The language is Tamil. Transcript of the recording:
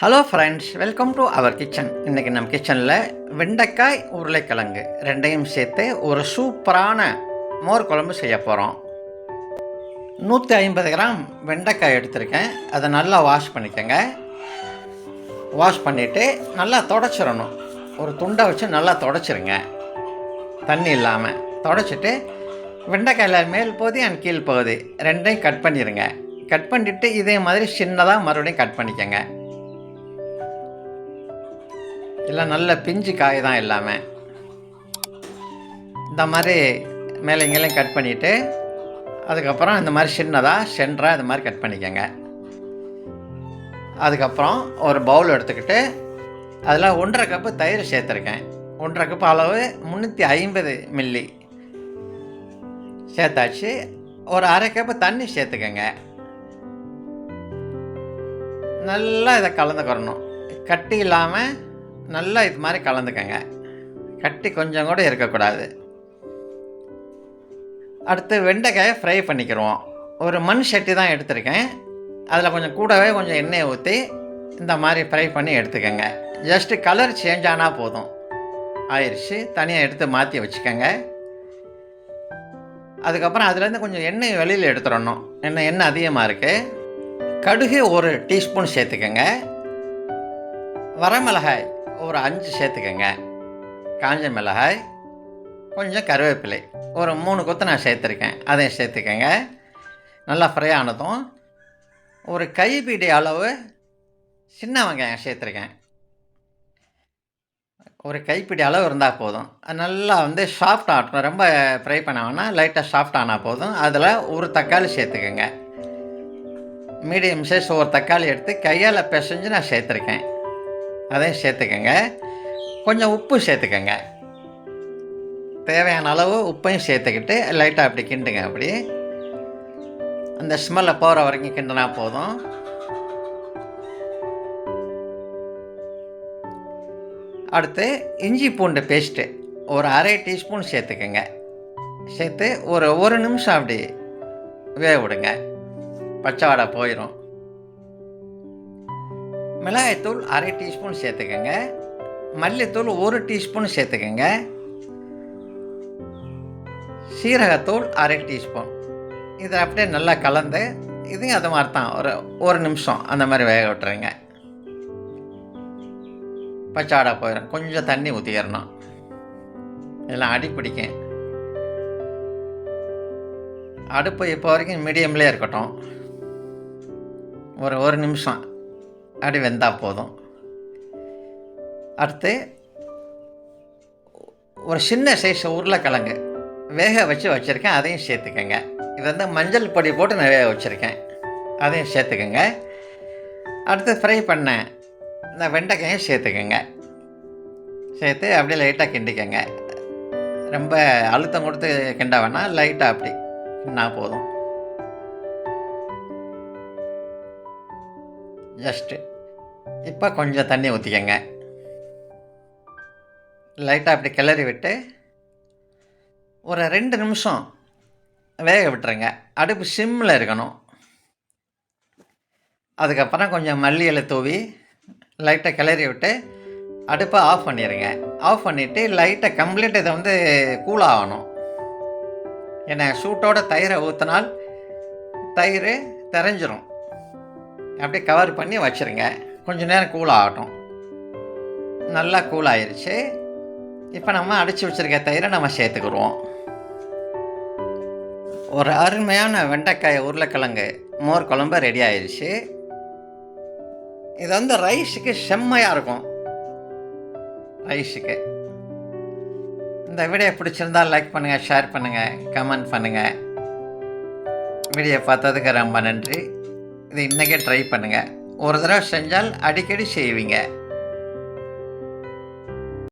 Hello friends, welcome to our kitchen. இன்றைக்கி நம்ம கிச்சனில் வெண்டைக்காய் உருளைக்கிழங்கு ரெண்டையும் சேர்த்து ஒரு சூப்பரான மோர் குழம்பு செய்ய போகிறோம். 150 கிராம் வெண்டைக்காய் எடுத்திருக்கேன். அதை நல்லா வாஷ் பண்ணிக்கோங்க. வாஷ் பண்ணிவிட்டு நல்லா தொடச்சிடணும். ஒரு துண்டை வச்சு நல்லா தொடச்சிருங்க, தண்ணி இல்லாமல் தொடச்சிட்டு வெண்டைக்காயில் மேல் பகுதி அண்ட் கீழ் பகுதி ரெண்டையும் கட் பண்ணிடுங்க. கட் பண்ணிவிட்டு இதே மாதிரி சின்னதாக மறுபடியும் கட் பண்ணிக்கோங்க. எல்லாம் நல்ல பிஞ்சு காய் தான் எல்லாமே. இந்த மாதிரி மேலே இங்கேயும் கட் பண்ணிவிட்டு அதுக்கப்புறம் இந்த மாதிரி சின்னதாக சென்டராக இது மாதிரி கட் பண்ணிக்கோங்க. அதுக்கப்புறம் ஒரு பவுல் எடுத்துக்கிட்டு அதில் 1.5 கப்பு தயிர் சேர்த்துருக்கேன். 1.5 கப்பு அளவு 350 மில்லி சேர்த்தாச்சு. ஒரு 1/2 கப்பு தண்ணி சேர்த்துக்கோங்க. நல்லா இதை கலந்துக்கிறணும். கட்டி இல்லாமல் நல்லா இது மாதிரி கலந்துக்கங்க. கட்டி கொஞ்சம் கூட இருக்கக்கூடாது. அடுத்து வெண்டைக்காயை ஃப்ரை பண்ணிக்கிறோம். ஒரு மண் சட்டி தான் எடுத்திருக்கேன். அதில் கொஞ்சம் கூடவே கொஞ்சம் எண்ணெயை ஊற்றி இந்த மாதிரி ஃப்ரை பண்ணி எடுத்துக்கோங்க. ஜஸ்ட்டு கலர் சேஞ்ச் ஆனால் போதும். ஆயிடுச்சு. தனியாக எடுத்து மாற்றி வச்சுக்கோங்க. அதுக்கப்புறம் அதுலேருந்து கொஞ்சம் எண்ணெய் வெளியில் எடுத்துடணும். எண்ணெய் அதிகமாக இருக்குது. கடுகு 1 டீஸ்பூன் சேர்த்துக்கோங்க. வரமிளகாய் ஒரு 5 சேர்த்துக்கோங்க. காஞ்ச மிளகாய், கொஞ்சம் கருவேப்பிலை ஒரு 3 கொத்து நான் சேர்த்துருக்கேன். அதையும் சேர்த்துக்கோங்க. நல்லா ஃப்ரை ஆனதும் ஒரு கைப்பிடி அளவு சின்ன வெங்காயம் சேர்த்துருக்கேன். ஒரு கைப்பிடி அளவு இருந்தால் போதும். அது நல்லா சாஃப்ட் ஆகட்டும். ரொம்ப ஃப்ரை பண்ண வேணாம், லைட்டாக சாஃப்ட் ஆனால் போதும். அதில் ஒரு தக்காளி சேர்த்துக்கோங்க. மீடியம் சைஸ் ஒரு தக்காளி எடுத்து கையால் பிசைஞ்சு நான் சேர்த்துருக்கேன். அதையும் சேர்த்துக்கோங்க. கொஞ்சம் உப்பு சேர்த்துக்கோங்க. தேவையான அளவு உப்பையும் சேர்த்துக்கிட்டு லைட்டாக அப்படி கிண்டுங்க. அப்படி அந்த ஸ்மெல்லை போகிற வரைக்கும் கிண்டினா போதும். அடுத்து இஞ்சி பூண்டு பேஸ்ட்டு ஒரு 1/2 டீஸ்பூன் சேர்த்துக்கோங்க. சேர்த்து ஒரு நிமிஷம் அப்படி வேக விடுங்க. பச்சை வாடை போயிடும். மிளகாய்த்தூள் 1/2 டீஸ்பூன் சேர்த்துக்கோங்க. மல்லித்தூள் 1 டீஸ்பூன் சேர்த்துக்கோங்க. சீரகத்தூள் 1/2 டீஸ்பூன். இதை அப்படியே நல்லா கலந்து இதையும் அது மாதிரி தான் ஒரு நிமிஷம் அந்த மாதிரி வேக விட்டுருங்க. பச்சாடை போயிடும். கொஞ்சம் தண்ணி ஊற்றிக்கிறணும். இதெல்லாம் அடி பிடிக்கும். அடுப்பு இப்போ வரைக்கும் மீடியம்லேயே இருக்கட்டும். ஒரு நிமிஷம் அப்படி வெந்தால் போதும். அடுத்து ஒரு சின்ன சைஸ் உருளைக்கிழங்கு வேக வச்சுருக்கேன். அதையும் சேர்த்துக்கோங்க. இது மஞ்சள் பொடி போட்டு நான் வேக வச்சுருக்கேன். அதையும் சேர்த்துக்கோங்க. அடுத்து ஃப்ரை பண்ண இந்த வெண்டைக்காயும் சேர்த்துக்கோங்க. சேர்த்து அப்படியே லைட்டாக கிண்டிக்கோங்க. ரொம்ப அழுத்தம் கொடுத்து கிண்ட வேணாம், லைட்டாக அப்படி கிண்டா போதும். ஜஸ்ட்டு இப்போ கொஞ்சம் தண்ணி ஊற்றிக்கங்க. லைட்டாக அப்படி கிளறி விட்டு ஒரு 2 நிமிஷம் வேக விட்டுருங்க. அடுப்பு சிம்மில் இருக்கணும். அதுக்கப்புறம் கொஞ்சம் மல்லி இலை தூவி லைட்டாக கிளறி விட்டு அடுப்பை ஆஃப் பண்ணிடுங்க. ஆஃப் பண்ணிவிட்டு லைட்டாக கம்ப்ளீட் இதை கூலாகணும். ஏன்னா சூட்டோட தயிரை ஊற்றினால் தயிர் தெரிஞ்சிடும். அப்படியே கவர் பண்ணி வச்சுருங்க. கொஞ்சம் நேரம் கூல் ஆகட்டும். நல்லா கூல் ஆயிடுச்சு. இப்போ நம்ம அடித்து வச்சுருக்க தயிரை நம்ம சேர்த்துக்குருவோம். ஒரு அருமையான வெண்டைக்காய் உருளைக்கிழங்கு மோர் குழம்பு ரெடி ஆயிடுச்சு. இது ரைஸுக்கு செம்மையாக இருக்கும். ரைஸுக்கு இந்த வீடியோ பிடிச்சிருந்தால் லைக் பண்ணுங்கள், ஷேர் பண்ணுங்கள், கமெண்ட் பண்ணுங்கள். வீடியோ பார்த்ததுக்கு ரொம்ப நன்றி. இது இன்றைக்கே ட்ரை பண்ணுங்கள். ஒரு தடவை செஞ்சால் அடிக்கடி செய்வீங்க.